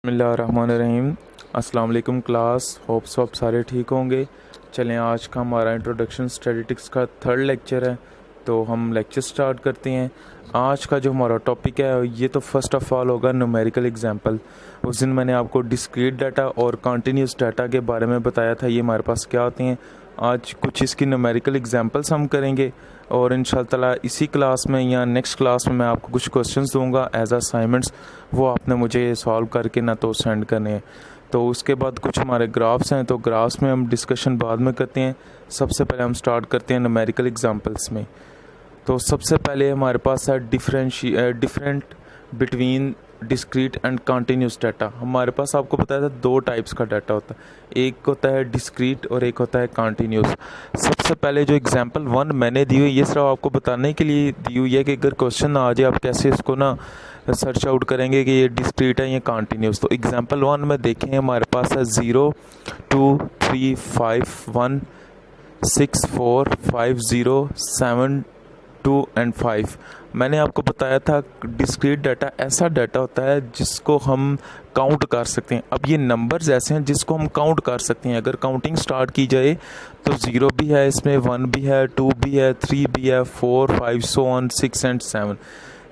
बिस्मिल्लाहिर्रहमानिर्रहीम। अस्सलाम वालेकुम क्लास, होप सब सारे ठीक होंगे। चलें, आज का हमारा इंट्रोडक्शन स्टैटिस्टिक्स का थर्ड लेक्चर है, तो हम लेक्चर स्टार्ट करते हैं। आज का जो हमारा टॉपिक है ये तो फर्स्ट ऑफ़ ऑल होगा न्यूमेरिकल एग्जांपल। उस दिन मैंने आपको डिस्क्रीट डाटा और कंटिन्यूस डाटा के बारे में बताया था, ये हमारे पास क्या होते हैं। आज कुछ इसकी न्यूमेरिकल एग्जांपल्स हम करेंगे और इंशाल्लाह इसी क्लास में या नेक्स्ट क्लास में मैं आपको कुछ क्वेश्चंस दूंगा एज असाइनमेंट्स, वो आपने मुझे सॉल्व करके ना तो सेंड करने हैं। तो उसके बाद कुछ हमारे ग्राफ्स हैं, तो ग्राफ्स में हम डिस्कशन बाद में करते हैं। सबसे पहले हम स्टार्ट करते हैं न्यूमेरिकल एग्जांपल्स में। तो सबसे पहले हमारे पास है different between discrete and continuous data. हमारे पास आपको पता है दो टाइप्स का डाटा होता है, एक होता है डिस्क्रीट और एक होता है कंटिन्यूस। सबसे पहले जो एग्जांपल 1 मैंने दी हुई, ये सिर्फ आपको बताने के लिए दी हुई है कि अगर क्वेश्चन आ जाए आप कैसे इसको ना सर्च आउट करेंगे कि ये डिस्क्रीट है या कंटिन्यूस। तो एग्जांपल 1 में देखें हमारे पास है 0 2 3 5 1 6 4 5 0 7 2 एंड 5। मैंने आपको बताया था डिस्क्रीट डाटा ऐसा डाटा होता है जिसको हम काउंट कर सकते हैं। अब ये नंबर्स ऐसे हैं जिसको हम काउंट कर सकते हैं। अगर काउंटिंग स्टार्ट की जाए तो 0 भी है, इसमें 1 भी है, 2 भी है, 3 भी है, 4 5 सो ऑन 6 एंड 7,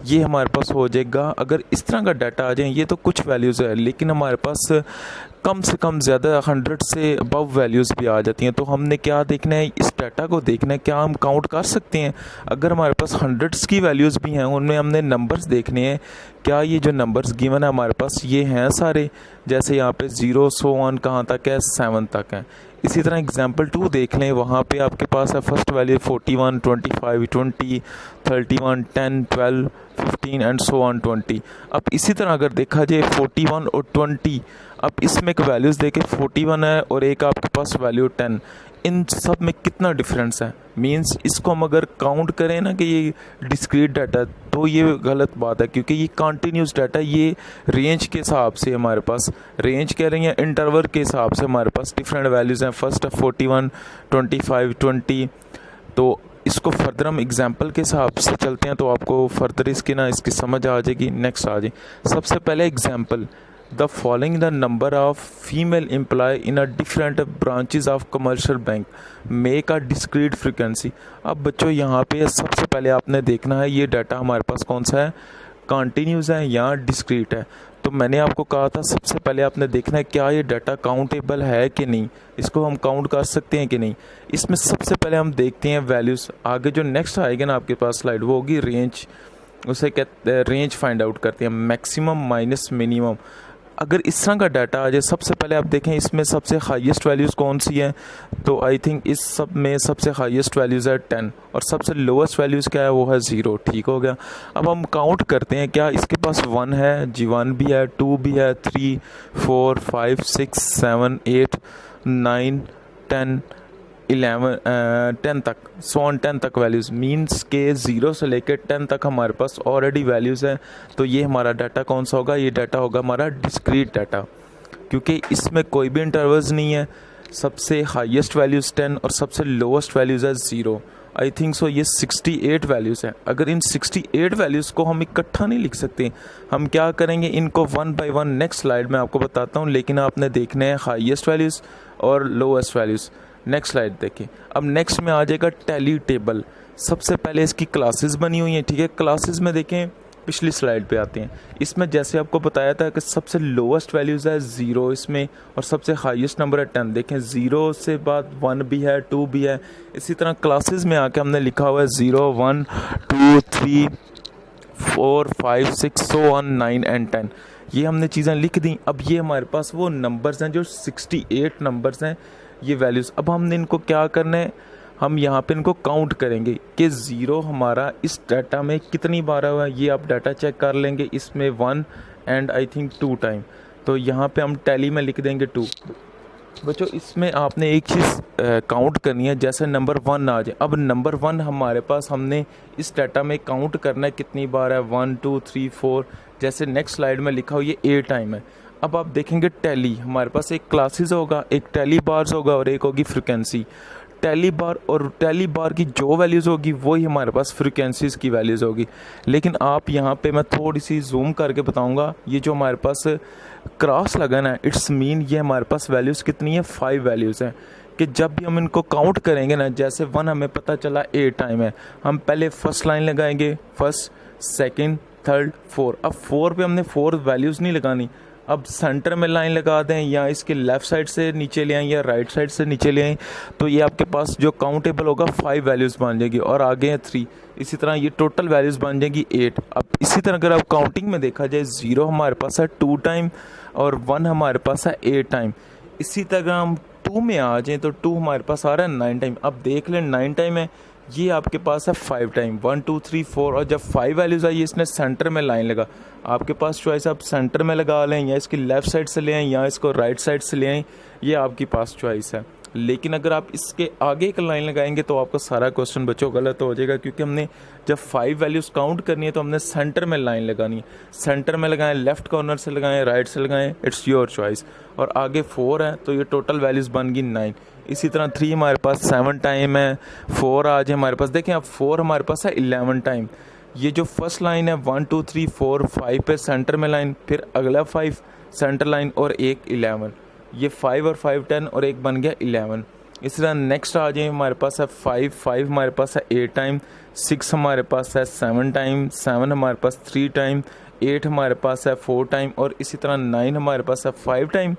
ये हमारे पास हो जाएगा। अगर इस तरह का डाटा आ जाए, ये तो कुछ वैल्यूज़ है लेकिन हमारे पास कम से कम ज़्यादा 100 से अबव वैल्यूज़ भी आ जाती हैं। तो हमने क्या देखना है, इस डाटा को देखना है क्या हम काउंट कर सकते हैं। अगर हमारे पास हंड्रेड्स की वैल्यूज़ भी हैं, उनमें हमने नंबर्स देखने हैं क्या ये जो नंबर्स गिवन है हमारे पास ये हैं सारे। जैसे यहाँ पे 0 सो ऑन कहाँ तक है, 7 तक है। इसी तरह एग्जाम्पल 2 देख लें, वहाँ पे आपके पास है first value 41 25 20 31 10 12 15 and so on 20। अब इसी तरह अगर देखा जाए 41 और 20, अब इसमें एक वैल्यूज़ देखे 41 है और एक आपके पास वैल्यू 10, इन सब में कितना डिफरेंस है। मींस इसको हम अगर काउंट करें ना कि ये डिस्क्रीट डाटा, तो ये गलत बात है क्योंकि ये कंटिन्यूस डाटा, ये रेंज के हिसाब से हमारे पास, रेंज कह रहे हैं इंटरवल के हिसाब से हमारे पास डिफरेंट वैल्यूज़ हैं। फर्स्ट है 41 25 20। तो इसको फर्दर हम एग्जाम्पल के हिसाब से चलते हैं तो आपको फर्दर इसकी समझ आ जाएगी। नेक्स्ट आ जाए, सबसे पहले example, the following the number of female employee in a different branches of commercial bank make a discrete frequency. अब बच्चों यहाँ पे सबसे पहले आपने देखना है ये डाटा हमारे पास कौन सा है, कंटिन्यूस है या डिस्क्रीट है। तो मैंने आपको कहा था सबसे पहले आपने देखना है क्या ये डाटा काउंटेबल है कि नहीं, इसको हम काउंट कर सकते हैं कि नहीं। इसमें सबसे पहले हम देखते हैं वैल्यूज़। आगे जो नेक्स्ट आएगा ना आपके पास स्लाइड, वो होगी रेंज। उसे कहते हैं रेंज फाइंड आउट करते हैं, मैक्सिमम माइनस मिनिमम। अगर इस तरह का डाटा आ जाए, सबसे पहले आप देखें इसमें सबसे हाईएस्ट वैल्यूज़ कौन सी हैं। तो आई थिंक इस सब में सबसे हाईएस्ट वैल्यूज़ है 10 और सबसे लोवेस्ट वैल्यूज़ क्या है, वो है 0। ठीक हो गया। अब हम काउंट करते हैं क्या इसके पास 1 है जी, 1 भी है, 2 भी है, 3 4 5 6 7 8 9 10 11 10 तक, सो ऑन 10 तक वैल्यूज़। मींस के 0 से लेकर 10 तक हमारे पास ऑलरेडी वैल्यूज़ हैं। तो ये हमारा डाटा कौन सा होगा, ये डाटा होगा हमारा डिस्क्रीट डाटा, क्योंकि इसमें कोई भी इंटरवल्स नहीं है। सबसे हाईएस्ट वैल्यूज़ 10 और सबसे लोवेस्ट वैल्यूज़ है 0। आई थिंक सो ये 68 वैल्यूज़ हैं। अगर इन 68 वैल्यूज़ को हम इकट्ठा नहीं लिख सकते, हम क्या करेंगे, इनको 1 बाय 1 नेक्स्ट स्लाइड में आपको बताता हूँ, लेकिन आपने देखने हैं हाईएस्ट वैल्यूज़ और लोवेस्ट वैल्यूज़। नेक्स्ट स्लाइड देखिए। अब नेक्स्ट में आ जाएगा टैली टेबल। सबसे पहले इसकी क्लासेस बनी हुई हैं, ठीक है। क्लासेस में देखें, पिछली स्लाइड पे आते हैं। इसमें जैसे आपको बताया था कि सबसे लोवेस्ट वैल्यूज़ है 0 इसमें और सबसे हाईएस्ट नंबर है 10। देखें 0 से बाद 1 भी है, 2 भी है। इसी तरह क्लासेस में आके हमने लिखा हुआ है 0 1 2 3 4 5 6 सो ऑन 9 एंड 10। ये हमने चीज़ें लिख दी। अब ये हमारे पास वो नंबर्स हैं जो 68 नंबर्स हैं, ये वैल्यूज़। अब हमने इनको क्या करना है, हम यहाँ पे इनको काउंट करेंगे कि 0 हमारा इस डाटा में कितनी बार हुआ है। ये आप डाटा चेक कर लेंगे, इसमें 1 एंड आई थिंक 2 टाइम। तो यहाँ पे हम टैली में लिख देंगे 2। बच्चों इसमें आपने एक चीज़ काउंट करनी है, जैसे नंबर 1 आ जाए। अब नंबर 1 हमारे पास हमने इस डाटा में काउंट करना है कितनी बार है, 1 2 3 4। जैसे नेक्स्ट स्लाइड में लिखा हो ये 8 टाइम है। अब आप देखेंगे टैली, हमारे पास एक क्लासेस होगा, एक टैली बार्स होगा और एक होगी फ्रिक्वेंसी। टैली बार, और टैली बार की जो वैल्यूज़ होगी वही हमारे पास फ्रीक्वेंसीज़ की वैल्यूज़ होगी। लेकिन आप यहाँ पे मैं थोड़ी सी जूम करके बताऊँगा, ये जो हमारे पास क्रॉस लगन है, इट्स मीन ये हमारे पास वैल्यूज़ कितनी है, 5 वैल्यूज़ हैं। कि जब भी हम इनको काउंट करेंगे ना, जैसे 1 हमें पता चला ए टाइम है, हम पहले फर्स्ट लाइन लगाएंगे, फर्स्ट, सेकंड, थर्ड, 4। अब 4 पे हमने 4 वैल्यूज़ नहीं लगानी, अब सेंटर में लाइन लगा दें या इसके लेफ़्ट साइड से नीचे ले आएँ या राइट साइड से नीचे ले आएँ, तो ये आपके पास जो काउंटेबल होगा 5 वैल्यूज़ बन जाएगी, और आगे हैं 3। इसी तरह ये टोटल वैल्यूज़ बन जाएगी 8। अब इसी तरह अगर आप काउंटिंग में देखा जाए, 0 हमारे पास है 2 टाइम और 1 हमारे पास है 8 टाइम। इसी तरह हम 2 में आ जाएँ तो 2 हमारे पास आ रहा है 9 टाइम। अब देख लें 9 टाइम है, ये आपके पास है 5 टाइम, 1 2 3 4, और जब 5 वैल्यूज़ आई इसने सेंटर में लाइन लगा। आपके पास चॉइस, आप सेंटर में लगा लें या इसकी लेफ़्ट साइड से ले आएँ या इसको राइट साइड से ले आएँ, ये आपके पास चॉइस है। लेकिन अगर आप इसके आगे एक लाइन लगाएंगे तो आपका सारा क्वेश्चन बच्चों गलत हो जाएगा, क्योंकि हमने जब 5 वैल्यूज़ काउंट करनी है तो हमने सेंटर में लाइन लगानी है। सेंटर में लगाएं, लेफ़्ट कॉर्नर से लगाएं, राइट से लगाएं, इट्स योर चॉइस। और आगे 4 है तो ये टोटल वैल्यूज़ बन गई 9। इसी तरह 3 हमारे पास 7 टाइम है, 4 आज हमारे पास, देखें अब 4 हमारे पास है 11 टाइम। ये जो फर्स्ट लाइन है 1 2 3 4 5 पे सेंटर में लाइन, फिर अगला 5 सेंटर लाइन और एक 11, ये 5 और 5 10 और एक बन गया 11। इस तरह नेक्स्ट आ जाए, हमारे पास है 5 हमारे पास है 8 टाइम, 6 हमारे पास है 7 टाइम, 7 हमारे पास 3 टाइम, 8 हमारे पास है 4 टाइम, और इसी तरह 9 हमारे पास है 5 टाइम,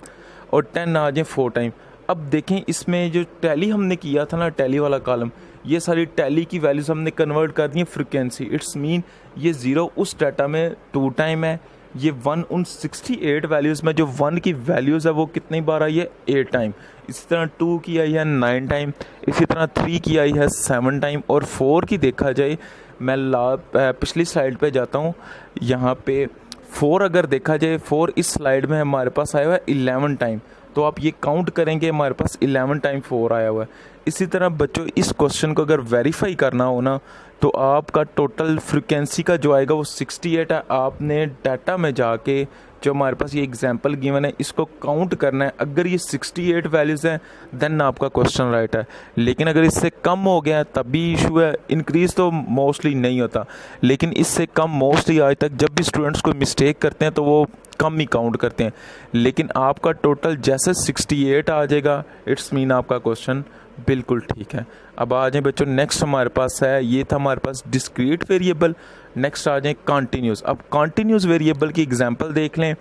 और 10 आ जाए 4 टाइम। अब देखें इसमें जो टैली हमने किया था ना, टैली वाला कॉलम, ये सारी टैली की वैल्यूज़ हमने कन्वर्ट कर दी है फ्रिक्वेंसी। इट्स मीन ये 0 उस डाटा में 2 टाइम है, ये 1 उन 68 वैल्यूज़ में जो 1 की वैल्यूज़ है वो कितनी बार आई है, 8 टाइम। इसी तरह 2 की आई है 9 टाइम, इसी तरह 3 की आई है 7 टाइम, और 4 की देखा जाए, मैं पिछली स्लाइड पे जाता हूँ, यहाँ पे 4 अगर देखा जाए, 4 इस स्लाइड में हमारे पास आया हुआ है 11 टाइम। तो आप ये काउंट करेंगे, हमारे पास 11 टाइम 4 आया हुआ है। इसी तरह बच्चों इस क्वेश्चन को अगर वेरीफाई करना हो ना, तो आपका टोटल फ्रिक्वेंसी का जो आएगा वो 68 है। आपने डाटा में जाके जो हमारे पास ये एग्जांपल गिवन है इसको काउंट करना है। अगर ये 68 वैल्यूज़ हैं देन आपका क्वेश्चन राइट है, लेकिन अगर इससे कम हो गया तब भी इशू है। इंक्रीज़ तो मोस्टली नहीं होता, लेकिन इससे कम मोस्टली आज तक जब भी स्टूडेंट्स को मिस्टेक करते हैं तो वो कम ही काउंट करते हैं। लेकिन आपका टोटल जैसे 68 आ जाएगा, इट्स मीन आपका क्वेश्चन बिल्कुल ठीक है। अब आ जाए बच्चों, नेक्स्ट हमारे पास है, ये था हमारे पास डिस्क्रीट वेरिएबल। नेक्स्ट आ जाए कॉन्टीन्यूस। अब कॉन्टीन्यूस वेरिएबल की एग्जांपल देख लें।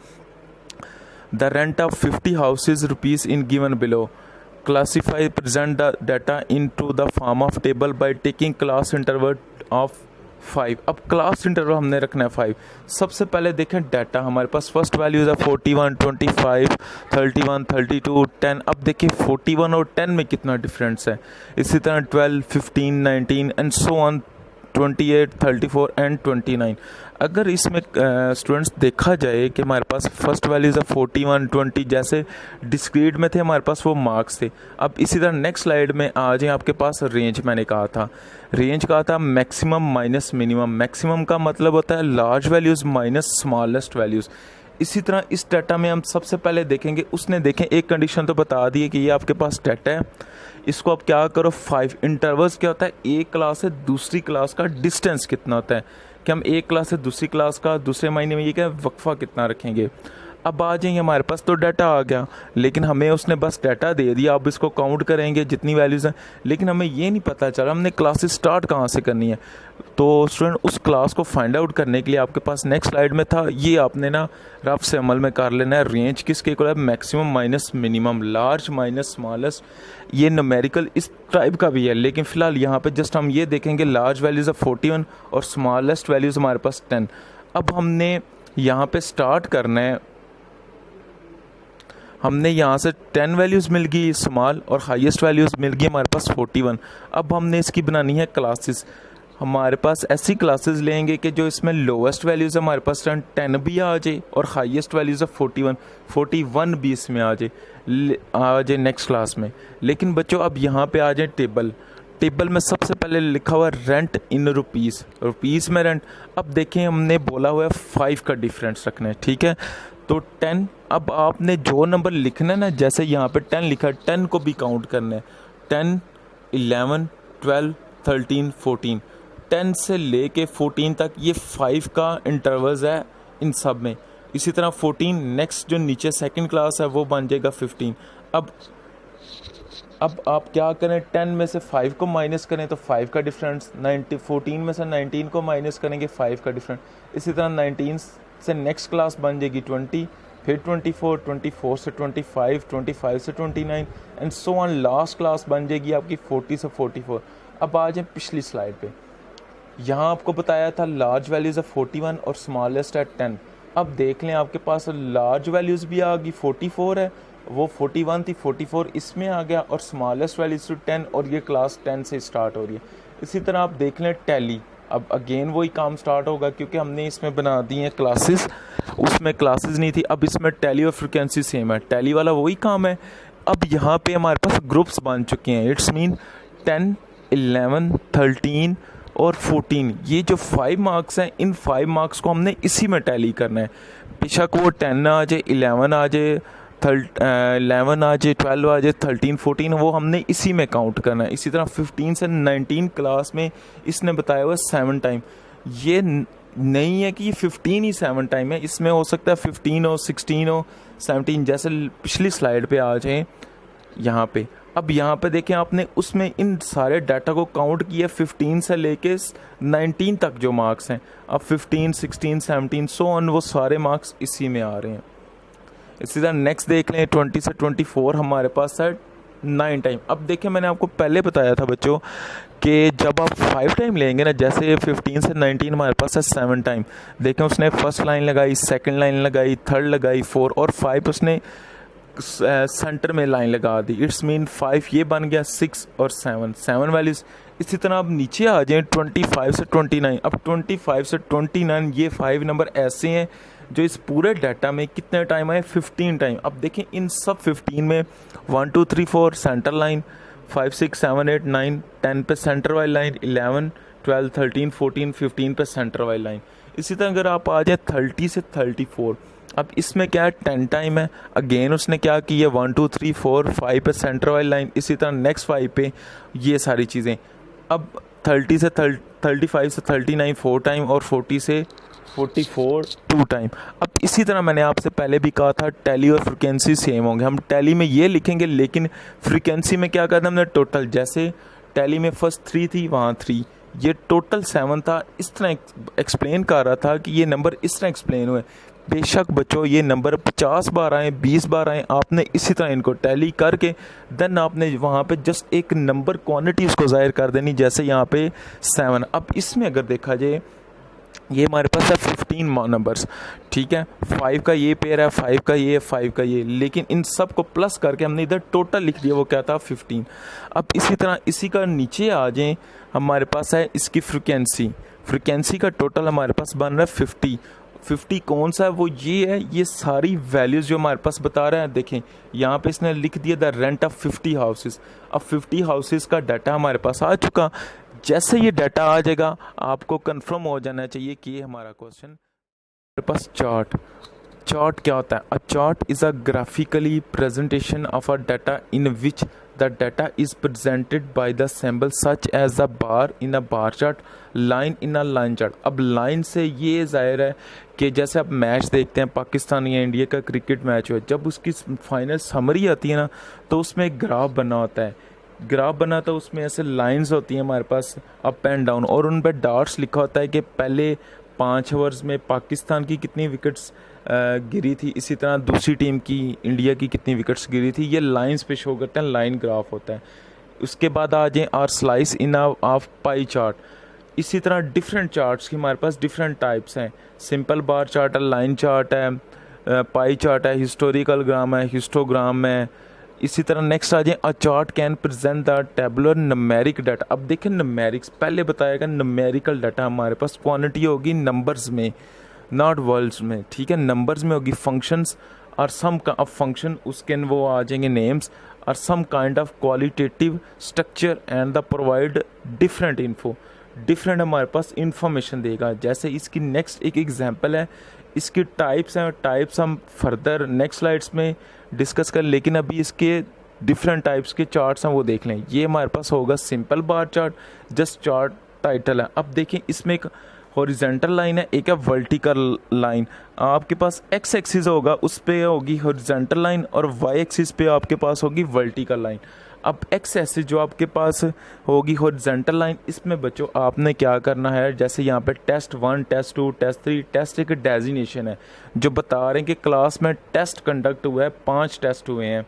The rent of 50 houses rupees in given below, classify present the data into the form of table by taking class interval of 5। अब क्लास इंटरवल हमने रखना है 5। सबसे पहले देखें डाटा, हमारे पास फर्स्ट वैल्यूज़ है 41 25 31 32 10। अब देखिए 41 और 10 में कितना डिफरेंस है। इसी तरह 12 15 19 एंड सो ऑन, 28 34 एंड 29। अगर इसमें स्टूडेंट्स देखा जाए कि हमारे पास फर्स्ट वैल्यूज़ है 41 20, जैसे डिस्क्रीट में थे हमारे पास वो मार्क्स थे। अब इसी तरह नेक्स्ट स्लाइड में आ जाए, आपके पास रेंज मैंने कहा था, रेंज कहा था मैक्सिमम माइनस मिनिमम। मैक्सिमम का मतलब होता है large values minus smallest values. इसी तरह इस डाटा में हम सबसे पहले देखेंगे, उसने देखें एक कंडीशन तो बता दी है कि ये आपके पास डाटा है, इसको आप क्या करो 5 इंटरवल्स। क्या होता है, एक क्लास से दूसरी क्लास का डिस्टेंस कितना होता है, कि हम एक क्लास से दूसरी क्लास का दूसरे महीने में ये क्या वक्फा कितना रखेंगे। अब आ जाएंगे, हमारे पास तो डाटा आ गया, लेकिन हमें उसने बस डाटा दे दिया, अब इसको काउंट करेंगे जितनी वैल्यूज़ हैं, लेकिन हमें ये नहीं पता चला हमने क्लासेस स्टार्ट कहाँ से करनी है। तो स्टूडेंट उस क्लास को फाइंड आउट करने के लिए आपके पास नेक्स्ट स्लाइड में था, ये आपने ना रफ से अमल में कर लेना है। रेंज किसके इक्वल है, maximum minus minimum, large minus smallest. ये न्यूमेरिकल इस टाइप का भी है, लेकिन फ़िलहाल यहाँ पे जस्ट हम ये देखेंगे लार्ज वैल्यूज़ ऑफ 41 और स्मॉलेस्ट वैल्यूज़ हमारे पास 10। अब हमने यहाँ पे स्टार्ट करना है, हमने यहाँ से 10 वैल्यूज़ मिल गई स्मॉल और हाईएस्ट वैल्यूज़ मिल गई हमारे पास 41। अब हमने इसकी बनानी है क्लासेस। हमारे पास ऐसी क्लासेस लेंगे कि जो इसमें लोवेस्ट वैल्यूज़ हमारे पास 10 भी आ जाए और हाईएस्ट वैल्यूज़ ऑफ 41 भी इसमें आ जाए नेक्स्ट क्लास में। लेकिन बच्चों अब यहाँ पे आ जाए टेबल में सबसे पहले लिखा हुआ रेंट इन रुपीज़ में रेंट। अब देखें हमने बोला हुआ है 5 का डिफरेंस रखना है, ठीक है, तो 10। अब आपने जो नंबर लिखना है ना, जैसे यहाँ पे 10 लिखा है, 10 को भी काउंट करना है, 10 11, 12, 13, 14, 10 से लेके 14 तक ये 5 का इंटरवल्स है इन सब में। इसी तरह 14 नेक्स्ट जो नीचे सेकंड क्लास है वो बन जाएगा 15। अब आप क्या करें, 10 में से 5 को माइनस करें तो 5 का डिफरेंस, 14 में से 19 को माइनस करेंगे 5 का डिफरेंस। इसी तरह 19 से नेक्स्ट क्लास बन जाएगी 20, फिर 24, 24 से 25, 25 से 29 and so on. Last class बन जाएगी आपकी 40 से 44। अब आ जाए पिछली स्लाइड पे, यहाँ आपको बताया था लार्ज वैल्यूज़ है 41 और स्मॉलेस्ट है 10। अब देख लें आपके पास लार्ज वैल्यूज़ भी आ गई, 44 है, वो 41 थी, 44 इसमें आ गया और स्मॉलेस्ट वैल्यूज़ 10 और ये क्लास 10 से स्टार्ट हो रही है। इसी तरह आप देख लें टैली, अब अगेन वही काम स्टार्ट होगा क्योंकि हमने इसमें बना दी हैं क्लासेस, उसमें क्लासेस नहीं थी। अब इसमें टैली और फ्रिक्वेंसी सेम है, टैली वाला वही काम है। अब यहाँ पे हमारे पास ग्रुप्स बन चुके हैं, इट्स मीन 10, 11, 13 और 14, ये जो 5 मार्क्स हैं इन 5 मार्क्स को हमने इसी में टैली करना है। बेशक वो 10 आ जाए, 11 आ जाए, 11 आ जाए, 12 आ जाए, 13, 14, वो हमने इसी में काउंट करना है। इसी तरह 15 से 19 क्लास में इसने बताया हुआ 7 टाइम, ये नहीं है कि ये 15 ही 7 टाइम है, इसमें हो सकता है 15 हो, 16 हो, 17, जैसे पिछली स्लाइड पे आ जाए यहाँ पे। अब यहाँ पे देखें आपने उसमें इन सारे डाटा को काउंट किया 15 से लेके 19 तक जो मार्क्स हैं। अब 15, 16, 17 सो ऑन, वो सारे मार्क्स इसी में आ रहे हैं। इसी तरह नेक्स्ट देख लें 20 से 24 हमारे पास है 9 टाइम। अब देखें मैंने आपको पहले बताया था बच्चों कि जब आप 5 टाइम लेंगे ना, जैसे 15 से 19 हमारे पास है 7 टाइम। देखें उसने फर्स्ट लाइन लगाई, सेकंड लाइन लगाई, थर्ड लगाई, 4 और 5 उसने सेंटर में लाइन लगा दी। इट्स मीन 5 ये बन गया, 6 और 7 वैल्यूज़। इसी तरह अब नीचे आ जाएं 25 से 29। अब 25 से 29 ये 5 नंबर ऐसे हैं जो इस पूरे डाटा में कितने टाइम आए, 15 टाइम। अब देखें इन सब 15 में 1 2 3 4 सेंटर लाइन, 5 6 7 8 9 10 पे सेंटर वाली लाइन, 11 12 13 14 15 पे सेंटर वाली लाइन। इसी तरह अगर आप आ जाए 30 से 34, अब इसमें क्या है 10 टाइम है। अगेन उसने क्या किया 1 2 3 4 5 पे सेंटर वाली लाइन, इसी तरह नेक्स्ट 5 पे ये सारी चीज़ें। अब 30 से 35 से 39 4 टाइम और 40 से 44 2 टाइम। अब इसी तरह मैंने आपसे पहले भी कहा था टैली और फ्रिक्वेंसी सेम होंगे, हम टैली में ये लिखेंगे लेकिन फ्रिक्वेंसी में क्या करना हमने टोटल, जैसे टैली में फर्स्ट 3 थी वहाँ 3, ये टोटल 7 था। इस तरह एक्सप्लेन कर रहा था कि ये नंबर इस तरह एक्सप्लेन हुए। बेशक बच्चों ये नंबर 50 बार आए, 20 बार आए, आपने इसी तरह इनको टैली करके देन आपने वहाँ पे जस्ट एक नंबर क्वांटिटी उसको ज़ाहिर कर देनी, जैसे यहाँ पे 7। अब इसमें अगर देखा जाए ये हमारे पास है 15 नंबर्स, ठीक है, 5 का ये पेयर है, 5 का ये, 5 का ये, लेकिन इन सब को प्लस करके हमने इधर टोटल लिख दिया, वो क्या था 15। अब इसी तरह इसी का नीचे आ जाए हमारे पास है इसकी फ्रिक्वेंसी का टोटल हमारे पास बन रहा है 50 कौन सा है, वो ये है, ये सारी वैल्यूज़ जो हमारे पास बता रहा है। देखें यहाँ पे इसने लिख दिया द रेंट ऑफ 50 हाउसेस। अब 50 हाउसेस का डाटा हमारे पास आ चुका। जैसे ये डाटा आ जाएगा आपको कंफर्म हो जाना चाहिए कि ये हमारा क्वेश्चन। हमारे पास चार्ट क्या होता है? A chart is a graphically presentation of a data in which the data is presented by the symbol such as the bar in a bar chart, line in a line chart. अब line से ये ज़ाहिर है कि जैसे आप match देखते हैं पाकिस्तान या इंडिया का क्रिकेट मैच हो, जब उसकी फाइनल समरी आती है ना तो उसमें एक ग्राफ बना होता है, उसमें ऐसे लाइंस होती हैं हमारे पास अप एंड डाउन, और उन पर डार्ट्स लिखा होता है कि पहले 5 ओवर्स में पाकिस्तान की कितनी विकेट्स गिरी थी, इसी तरह दूसरी टीम की इंडिया की कितनी विकेट्स गिरी थी, ये लाइंस पे शो करते हैं, लाइन ग्राफ होता है। उसके बाद आ जाए are slice in of pie chart. इसी तरह डिफरेंट चार्ट्स की हमारे पास डिफरेंट टाइप्स हैं, सिंपल बार चार्ट है, लाइन चार्ट है, पाई चार्ट है, हिस्टोरिकल ग्राम है, हिस्टोग्राम है। इसी तरह नेक्स्ट आ जाए अ chart can present the tabular numeric data. अब देखें नमेरिक्स पहले बताएगा, नमेरिकल डाटा हमारे पास क्वांटिटी होगी नंबर्स में, नॉट वर्ड्स में, ठीक है, नंबर्स में होगी। फंक्शंस और सम ऑफ फंक्शन उसके वो आ जाएंगे नेम्स और some kind of qualitative structure and the provide different info, different हमारे पास इंफॉर्मेशन देगा। जैसे इसकी नेक्स्ट एक एग्जांपल है, इसकी टाइप्स हैं, टाइप्स हम फर्दर नेक्स्ट स्लाइड्स में डिस्कस कर, लेकिन अभी इसके डिफरेंट टाइप्स के चार्ट्स हैं वो देख लें। ये हमारे पास होगा simple bar chart, just chart title है। अब देखें इसमें एक हॉरिजेंटल लाइन है, एक है वर्टिकल लाइन। आपके पास एक्स एक्सिस होगा, उस पे होगी हॉरिजेंटल लाइन, और वाई एक्सिस पे आपके पास होगी वर्टिकल लाइन। अब एक्स एक्सिस जो आपके पास होगी हॉरिजेंटल लाइन, इसमें बच्चों आपने क्या करना है, जैसे यहाँ पे टेस्ट 1, टेस्ट 2, टेस्ट 3, टेस्ट एक डेजिग्नेशन है जो बता रहे हैं कि क्लास में टेस्ट कंडक्ट हुआ है, 5 टेस्ट हुए हैं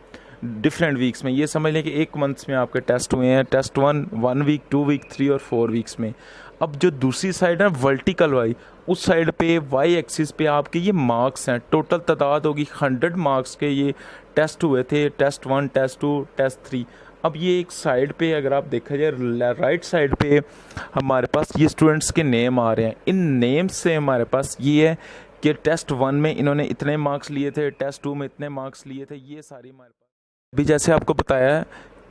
डिफरेंट वीक्स में। ये समझ लें कि एक मंथ्स में आपके टेस्ट हुए हैं, टेस्ट 1 वीक, 2 वीक, 3 और 4 वीक्स में। अब जो दूसरी साइड है वर्टिकल वाई, उस साइड पे वाई एक्सिस पे आपके ये मार्क्स हैं, टोटल तादाद होगी 100 मार्क्स के ये टेस्ट हुए थे, टेस्ट 1, टेस्ट 2, टेस्ट 3। अब ये एक साइड पे अगर आप देखा जाए राइट साइड पे हमारे पास ये स्टूडेंट्स के नेम आ रहे हैं। इन नेम्स से हमारे पास ये है कि टेस्ट 1 में इन्होंने इतने मार्क्स लिए थे, टेस्ट 2 में इतने मार्क्स लिए थे, ये सारी हमारे पास। अभी जैसे आपको बताया है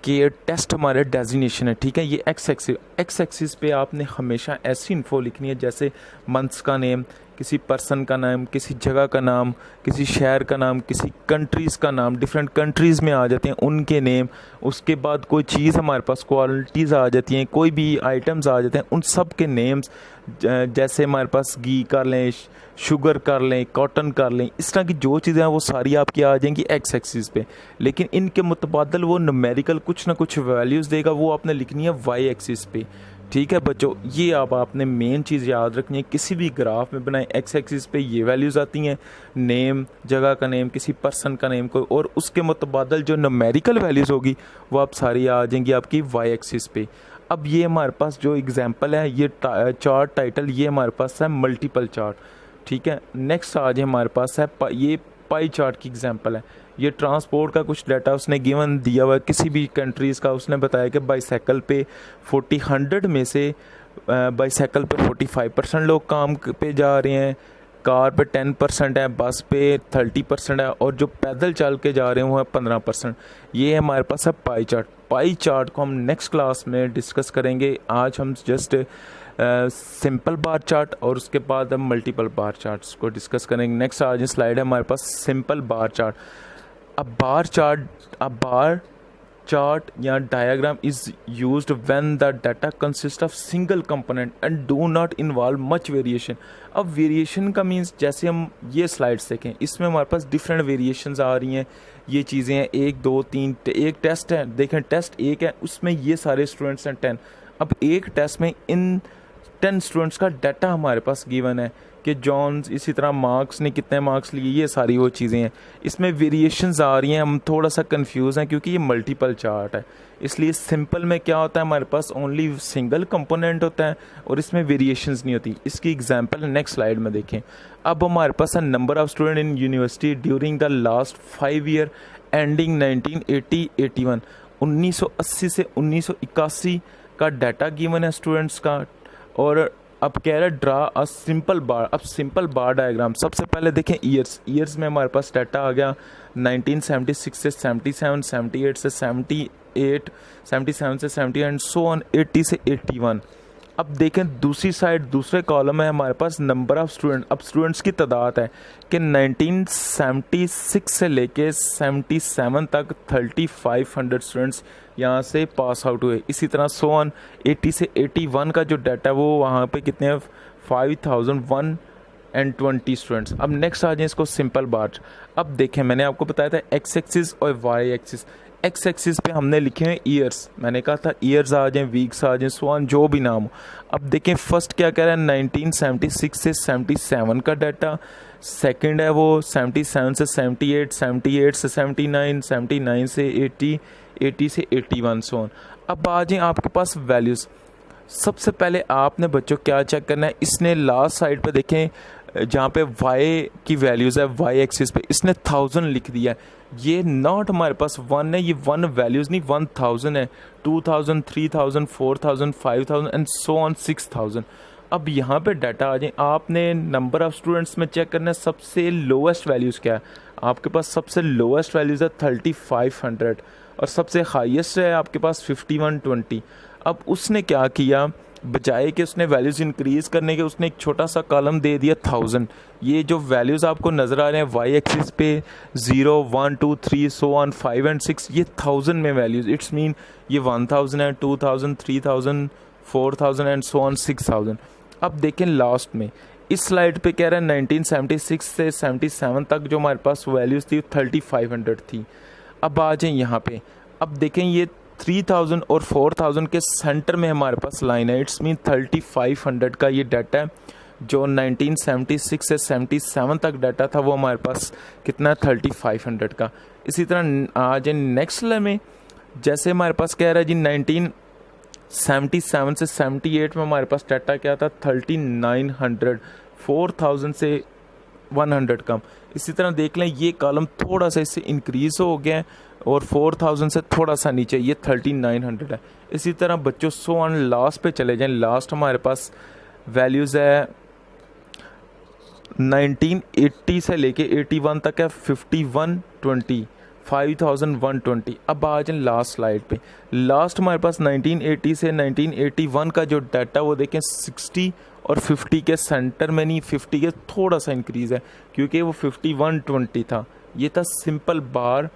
कि ये टेस्ट हमारे डेजिग्नेशन है, ठीक है। ये एक्स एक्सिस पे आपने हमेशा ऐसी इन्फो लिखनी है जैसे मंथ्स का नेम, किसी पर्सन का नाम, किसी जगह का नाम, किसी शहर का नाम, किसी कंट्रीज़ का नाम, डिफरेंट कंट्रीज़ में आ जाते हैं उनके नेम। उसके बाद कोई चीज़ हमारे पास क्वालिटीज़ आ जाती हैं, कोई भी आइटम्स आ जाते हैं, उन सब के नेम्स, जैसे हमारे पास घी कर लें, शुगर कर लें, कॉटन कर लें, इस तरह की जो चीज़ें हैं वो सारी आपकी आ जाएंगी एक्स एक्सिस पे। लेकिन इनके मुतबादल वो न्यूमेरिकल कुछ ना कुछ वैल्यूज़ देगा, वो आपने लिखनी है वाई एक्सिस पे, ठीक है बच्चों। ये अब आपने मेन चीज़ याद रखनी है, किसी भी ग्राफ में बनाए एक्स एक्सिस पे ये वैल्यूज़ आती हैं, नेम, जगह का नेम, किसी पर्सन का नेम कोई, और उसके मुतबादल जो न्यूमेरिकल वैल्यूज़ होगी वो आप सारी आ जाएंगी आपकी वाई एक्सिस पे। अब ये हमारे पास जो एग्जांपल है, ये चार्ट टाइटल, ये हमारे पास है मल्टीपल चार्ट, ठीक है। नेक्स्ट आज हमारे पास है ये पाई चार्ट की एग्जांपल है। ये ट्रांसपोर्ट का कुछ डाटा उसने गिवन दिया हुआ है किसी भी कंट्रीज़ का। उसने बताया कि बाईसाइकिल पे 100 में से बाईसाइकिल पे 45% लोग काम पे जा रहे हैं, कार पे 10% है, बस पे 30% है, और जो पैदल चल के जा रहे हैं वो है 15%। ये हमारे पास है पाई चार्ट। पाई चार्ट को हम नेक्स्ट क्लास में डिस्कस करेंगे। आज हम जस्ट सिंपल बार चार्ट और उसके बाद हम मल्टीपल बार चार्ट्स को डिस्कस करेंगे। नेक्स्ट आज स्लाइड है हमारे पास simple bar chart. A bar chart या diagram is used when the data consists of single component and do not involve much variation। अब वेरिएशन का मीन्स, जैसे हम ये स्लाइड्स देखें, इसमें हमारे पास डिफरेंट वेरिएशंस आ रही हैं, ये चीज़ें हैं 1 2 3। एक टेस्ट है, देखें टेस्ट 1 है, उसमें ये सारे स्टूडेंट्स हैं 10। अब एक टेस्ट में इन 10 स्टूडेंट्स का डाटा हमारे पास गिवन है कि जॉन्स, इसी तरह मार्क्स ने कितने मार्क्स लिए, ये सारी वो चीज़ें हैं। इसमें वेरिएशंस आ रही हैं, हम थोड़ा सा कंफ्यूज हैं क्योंकि ये मल्टीपल चार्ट है। इसलिए सिंपल में क्या होता है, हमारे पास ओनली सिंगल कंपोनेंट होता है और इसमें वेरिएशंस नहीं होती। इसकी एग्जांपल नेक्स्ट स्लाइड में देखें। अब हमारे पास है number of student in university during the last 5 year ending 1980-81। 1980 से 1981 का डाटा गिवन है स्टूडेंट्स का। और अब कह रहा ड्रा अ सिंपल बार। अब सिंपल बार डायग्राम, सबसे पहले देखें ईयर्स में हमारे पास डाटा आ गया 1976 से 77, 78 से 78, 77 से 70 एंड सो ऑन 80 से 81। अब देखें दूसरी साइड, दूसरे कॉलम में हमारे पास नंबर ऑफ़ स्टूडेंट। अब स्टूडेंट्स की तादाद है कि 1976 से लेके 77 तक 3500 स्टूडेंट्स यहाँ से पास आउट हुए। इसी तरह सो ऑन 80 से 81 का जो डाटा है वो वहाँ पे कितने हैं, 5120 स्टूडेंट्स। अब नेक्स्ट आ जाए इसको सिंपल बार। अब देखें मैंने आपको बताया था एक्स एक्सिस और वाई एक्सिस। एक्स एक्सिस पे हमने लिखे हैं ईयर्स, मैंने कहा था ईयर्स आ जाएं, वीक्स आ जाएं, सो ऑन जो भी नाम हो। अब देखें फर्स्ट क्या कह रहा है, 1976 से 77 का डाटा। सेकंड है वो 77 से 78, 78 से 79, 79 से 80, 80 से 81 सो ऑन। अब आ जाएं आपके पास वैल्यूज़। सबसे पहले आपने बच्चों क्या चेक करना है, इसने लास्ट साइड पे देखें जहाँ पे y की वैल्यूज़ है, y एक्सिस पे इसने 1000 लिख दिया है। ये नॉट हमारे पास 1 है, ये 1 वैल्यूज़ नहीं 1000 है, 2000, 3000, 4000, 5000 एंड सो ऑन 6000। अब यहाँ पे डाटा आ जाए, आपने नंबर ऑफ़ स्टूडेंट्स में चेक करना है सबसे लोवेस्ट वैल्यूज़ क्या है। आपके पास सबसे लोवेस्ट वैल्यूज़ है 3500 और सबसे हाईएस्ट है आपके पास 5120। अब उसने क्या किया, बजाय कि उसने वैल्यूज़ इंक्रीज़ करने के उसने एक छोटा सा कॉलम दे दिया 1000। ये जो वैल्यूज़ आपको नज़र आ रहे हैं वाई एक्सिस पे 0 1 2 3 सो ऑन 5 एंड 6, ये 1000 में वैल्यूज़, इट्स मीन ये 1000 है, 2000, 3000, 4000 एंड सो ऑन 6000। अब देखें लास्ट में इस स्लाइड पे कह रहा है 1976 से 77 तक जो हमारे पास वैल्यूज़ थी 3500 थी। अब आ जाए यहाँ पे, अब देखें ये 3000 और 4000 के सेंटर में हमारे पास लाइन है, इट्स मीन 3500 का ये डाटा है। जो 1976 से 77 तक डाटा था वो हमारे पास कितना है 3500 का। इसी तरह आ जाए नेक्स्ट लेवल में, जैसे हमारे पास कह रहा है जी 1977 से 78 में हमारे पास डाटा क्या था 3900, 4000 से 100 कम। इसी तरह देख लें ये कॉलम थोड़ा सा इससे इंक्रीज़ हो गया है और 4000 से थोड़ा सा नीचे ये 3900 है। इसी तरह बच्चों सो ऑन लास्ट पे चले जाएं, लास्ट हमारे पास वैल्यूज़ है 1980 से लेके 81 तक है 5120, 5120। अब आ जाए लास्ट स्लाइड पे, लास्ट हमारे पास 1980 से 1981 का जो डाटा वो देखें 60 और 50 के सेंटर में नहीं, 50 के थोड़ा सा इंक्रीज़ है क्योंकि वो 5120 था। ये था सिंपल बार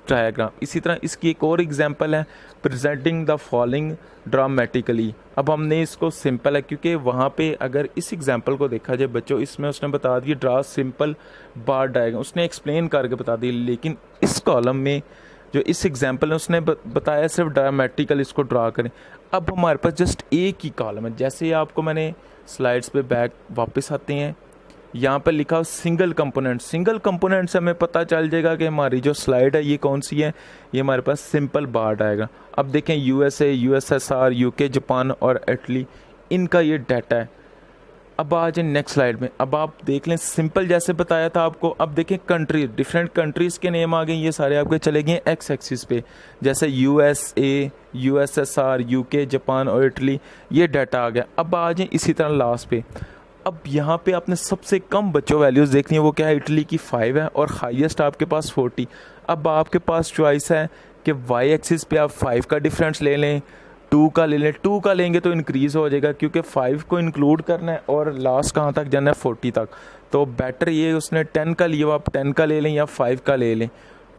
डायग्राम। इसी तरह इसकी एक और एग्जांपल है प्रेजेंटिंग द फॉलोइंग ड्रामेटिकली। अब हमने इसको सिंपल है क्योंकि वहाँ पे अगर इस एग्जांपल को देखा जाए बच्चों, इसमें उसने बता दिया ड्रा सिंपल बार डायग्राम, उसने एक्सप्लेन करके बता दी। लेकिन इस कॉलम में जो इस एग्जांपल में उसने बताया सिर्फ ड्रामेटिकल इसको ड्रा करें। अब हमारे पास जस्ट एक ही कॉलम है, जैसे आपको मैंने स्लाइड्स पे बैक वापस आते हैं, यहाँ पर लिखा हो सिंगल कंपोनेंट। सिंगल कंपोनेंट से हमें पता चल जाएगा कि हमारी जो स्लाइड है ये कौन सी है, ये हमारे पास सिंपल बार डायग्राम। अब देखें यूएसए, यूएसएसआर, यूके, जापान और इटली, इनका ये डाटा है। अब आ जाए नेक्स्ट स्लाइड में, अब आप देख लें सिंपल जैसे बताया था आपको। अब देखें कंट्री, डिफरेंट कंट्रीज़ के नेम आ गए, ये सारे आपके चले गए एक्स एक्सिस पे, जैसे यूएसए, यूएसएसआर, यूके, जापान और इटली, ये डाटा आ गया। अब आ जाए इसी तरह लास्ट पे, अब यहाँ पे आपने सबसे कम बच्चों वैल्यूज़ देखनी है, वो क्या है इटली की 5 है और हाईएस्ट आपके पास 40। अब आपके पास चॉइस है कि वाई एक्सिस पे आप 5 का डिफरेंस ले लें, 2 का ले लें। 2 का लेंगे तो इंक्रीज़ हो जाएगा क्योंकि 5 को इंक्लूड करना है और लास्ट कहाँ तक जाना है 40 तक। तो बेटर ये उसने 10 का लिया, आप 10 का ले लें या 5 का ले लें।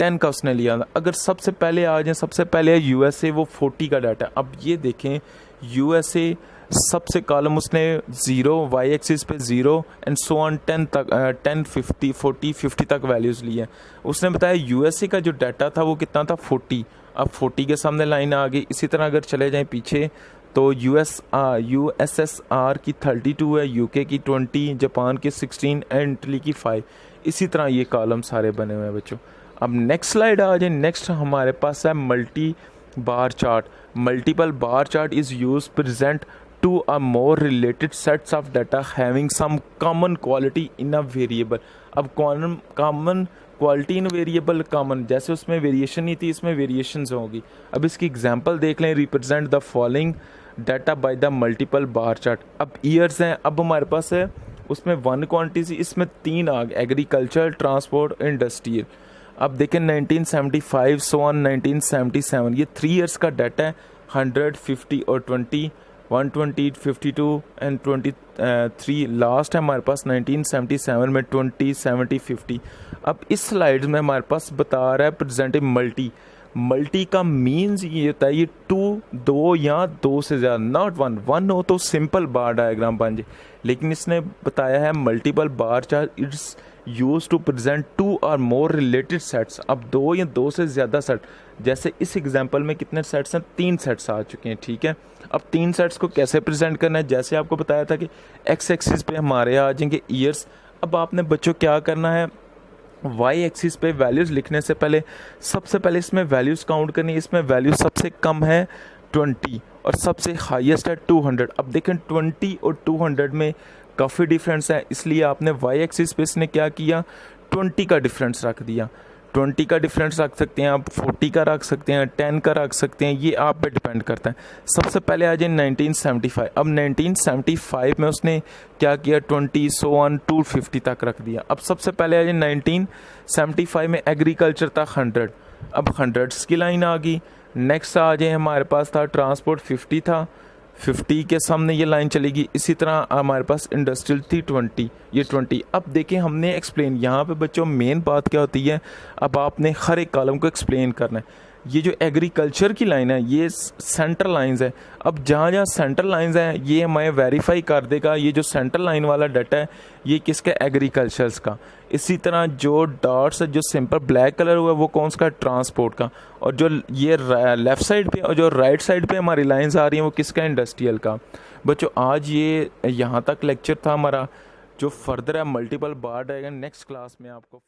10 का उसने लिया। अगर सबसे पहले आ जाए, सबसे पहले यूएसए, वो 40 का डाटा। अब ये देखें यूएसए सबसे कॉलम उसने 0, वाई एक्सिस पे 0 एंड सो ऑन 10 तक, 10, 50, 40, 50 तक वैल्यूज़ ली है। उसने बताया यूएसए का जो डाटा था वो कितना था 40। अब 40 के सामने लाइन आ गई। इसी तरह अगर चले जाएं पीछे तो यूएसएसआर की 32 है, यूके की 20, जापान की 16 एंड इटली की 5। इसी तरह ये कॉलम सारे बने हुए हैं बच्चों। अब नेक्स्ट स्लाइड आ जाए, नेक्स्ट हमारे पास है multi bar chart. Multiple bar chart is use present to a more related sets of data having some common quality in a variable। अब common quality in variable common, जैसे उसमें variation नहीं थी इसमें variations होगी। अब इसकी एग्जांपल देख लें, represent the following data by the multiple bar chart. अब ईयर्स हैं, अब हमारे पास है उसमें 1 क्वांटिटी, इसमें 3 आ गए, एग्रीकल्चर, ट्रांसपोर्ट, इंडस्ट्रियल। अब देखें 1975 सो ऑन 1977, ये 3 ईयर्स का डाटा है। 100, 50 और 20, 120, 52 एंड 23 लास्ट है हमारे पास 1977 में 20, 70, 50। अब इस स्लाइड में हमारे पास बता रहा है प्रेजेंटिव मल्टी का मीन्स ये होता है ये 2, 2 या 2 से ज़्यादा, नॉट 1 हो तो सिंपल बार डायग्राम बन जाए। लेकिन इसने बताया है multiple bar chart it's use to present 2 or more related sets. अब 2 या 2 से ज़्यादा सेट, जैसे इस एग्जांपल में कितने सेट्स हैं, 3 सेट्स आ चुके हैं, ठीक है। अब 3 सेट्स को कैसे प्रेजेंट करना है, जैसे आपको बताया था कि एक्स एक्सिस पे हमारे आ जाएंगे ईयर्स। अब आपने बच्चों क्या करना है, वाई एक्सिस पे वैल्यूज़ लिखने से पहले सबसे पहले इसमें वैल्यूज़ काउंट करनी है। इसमें वैल्यू सबसे कम है 20 और सबसे हाईएस्ट है 200। अब देखें 20 और 200 में काफ़ी डिफरेंस है, इसलिए आपने वाई एक्सिस पे इसने क्या किया 20 का डिफरेंस रख दिया। 20 का डिफरेंस रख सकते हैं आप, 40 का रख सकते हैं, 10 का रख सकते हैं, ये आप पे डिपेंड करता है। सबसे पहले आ जाए 1975। अब 1975 में उसने क्या किया 20 सो ऑन 250 तक रख दिया। अब सबसे पहले आ जाए 1975 में एग्रीकल्चर था 100, अब 100 की लाइन आ गई। नेक्स्ट आ जाए हमारे पास था ट्रांसपोर्ट 50 था, 50 के सामने ये लाइन चलेगी। इसी तरह हमारे पास इंडस्ट्रियल थी 20, ये 20। अब देखें हमने एक्सप्लेन यहाँ पे बच्चों मेन बात क्या होती है, अब आपने हर एक कॉलम को एक्सप्लेन करना है। ये जो एग्रीकल्चर की लाइन है ये सेंटर लाइंस है। अब जहाँ जहाँ सेंटर लाइंस हैं ये हमें वेरीफाई कर देगा ये जो सेंटर लाइन वाला डाटा है ये किसका, एग्रीकल्चर्स का। इसी तरह जो डॉट्स है जो सिंपल ब्लैक कलर हुआ है वो कौन सा, ट्रांसपोर्ट का। और जो ये लेफ़्ट साइड पे और जो राइट साइड पे हमारी लाइंस आ रही हैं वो किसका, इंडस्ट्रियल का। बच्चों आज ये यहाँ तक लेक्चर था हमारा, जो फर्दर है मल्टीपल बार आएगा नेक्स्ट क्लास में आपको।